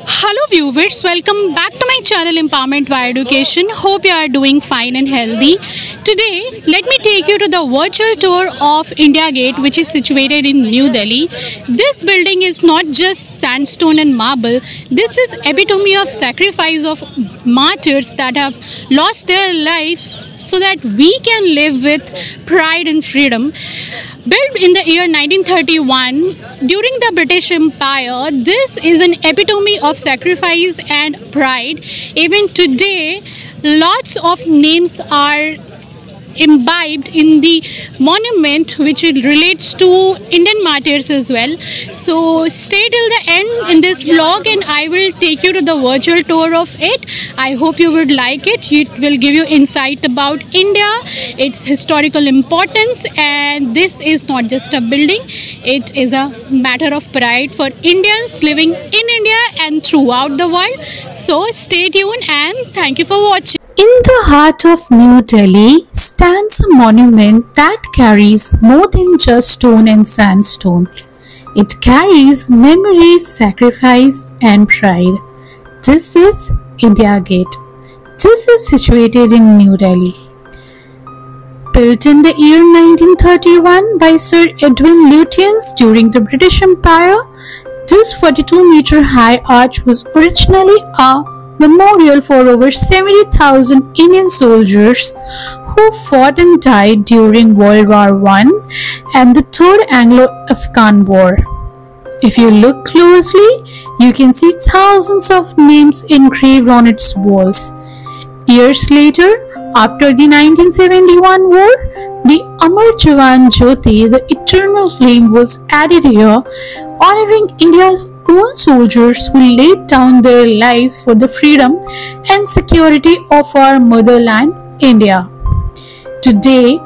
Hello viewers, welcome back to my channel Empowerment via Education. Hope you are doing fine and healthy. Today, let me take you to the virtual tour of India Gate, which is situated in New Delhi. This building is not just sandstone and marble. This is epitome of sacrifice of martyrs that have lost their lives so that we can live with pride and freedom. Built in the year 1931 during the British Empire, this is an epitome of sacrifice and pride. Even today, lots of names are imbibed in the monument, which it relates to Indian martyrs as well. So stay till the end in this vlog and I will take you to the virtual tour of it. I hope you would like it. It will give you insight about India, its historical importance, and this is not just a building, it is a matter of pride for Indians living in India and throughout the world. So stay tuned and thank you for watching. In the heart of New Delhi stands a monument that carries more than just stone and sandstone. It carries memories, sacrifice and pride. This is India Gate. This is situated in New Delhi. Built in the year 1931 by Sir Edwin Lutyens during the British Empire, this 42-meter high arch was originally a memorial for over 70,000 Indian soldiers who fought and died during World War I and the Third Anglo-Afghan War. If you look closely, you can see thousands of names engraved on its walls. Years later, after the 1971 war, the Amar Jawan Jyoti, the eternal flame, was added here, honoring India's own soldiers who laid down their lives for the freedom and security of our motherland, India. Today,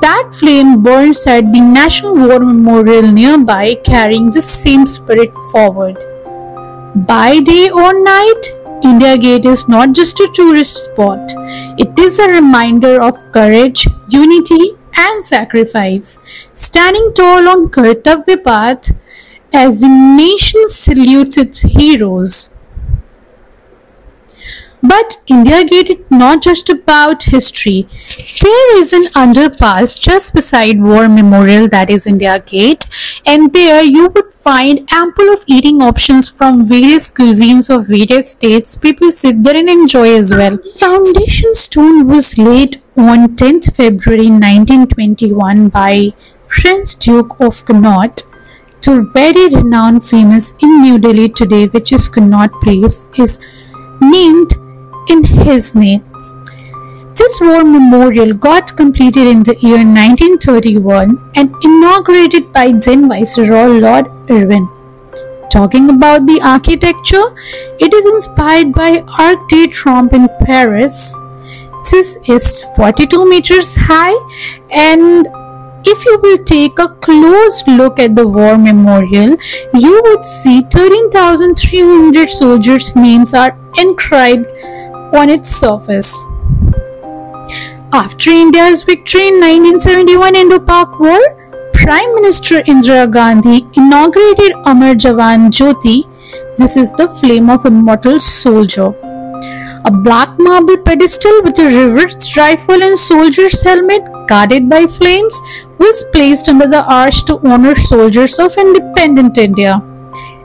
that flame burns at the National War Memorial nearby, carrying the same spirit forward. By day or night, India Gate is not just a tourist spot. It is a reminder of courage, unity, and sacrifice. Standing tall on Kartavya Path, as the nation salutes its heroes. But India Gate is not just about history. There is an underpass just beside War Memorial, that is India Gate, and there you would find ample of eating options from various cuisines of various states. People sit there and enjoy as well. Foundation stone was laid on 10th February 1921 by Prince Duke of Connaught. The very renowned famous in New Delhi today, which is Connaught Place, is named in his name. This war memorial got completed in the year 1931 and inaugurated by then Viceroy Lord Irwin. Talking about the architecture, it is inspired by Arc de Triomphe in Paris. This is 42 meters high, and if you will take a close look at the war memorial, you would see 13,300 soldiers' names are inscribed on its surface. After India's victory in 1971 Indo-Pak War, Prime Minister Indira Gandhi inaugurated Amar Jawan Jyoti. This is the flame of immortal soldier. A black marble pedestal with a reversed rifle and soldier's helmet guarded by flames was placed under the arch to honor soldiers of independent India.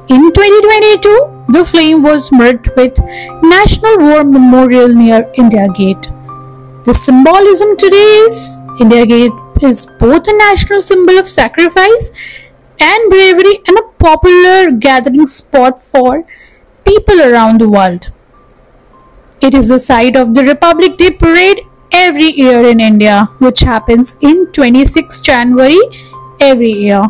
In 2022, the flame was merged with National War Memorial near India Gate. The symbolism today is India Gate is both a national symbol of sacrifice and bravery and a popular gathering spot for people around the world. It is the site of the Republic Day Parade every year in India, which happens in 26 January every year.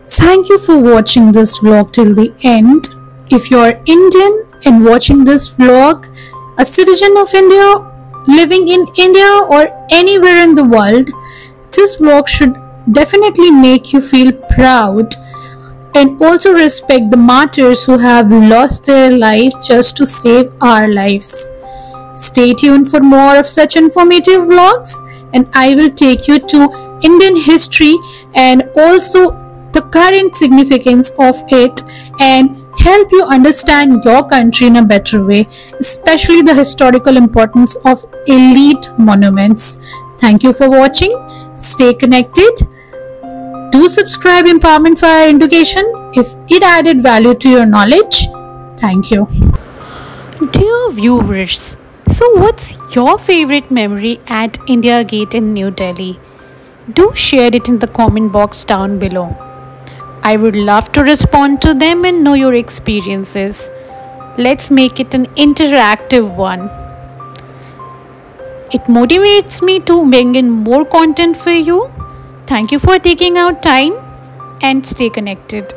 Thank you for watching this vlog till the end. If you are Indian and watching this vlog, a citizen of India, living in India or anywhere in the world, this vlog should definitely make you feel proud and also respect the martyrs who have lost their lives just to save our lives. Stay tuned for more of such informative vlogs, and I will take you to Indian history and also the current significance of it and help you understand your country in a better way, especially the historical importance of elite monuments. Thank you for watching. Stay connected. Do subscribe Empowerment for Higher Education if it added value to your knowledge. Thank you. Dear viewers, so what's your favorite memory at India Gate in New Delhi? Do share it in the comment box down below. I would love to respond to them and know your experiences. Let's make it an interactive one. It motivates me to bring in more content for you. Thank you for taking out time and stay connected.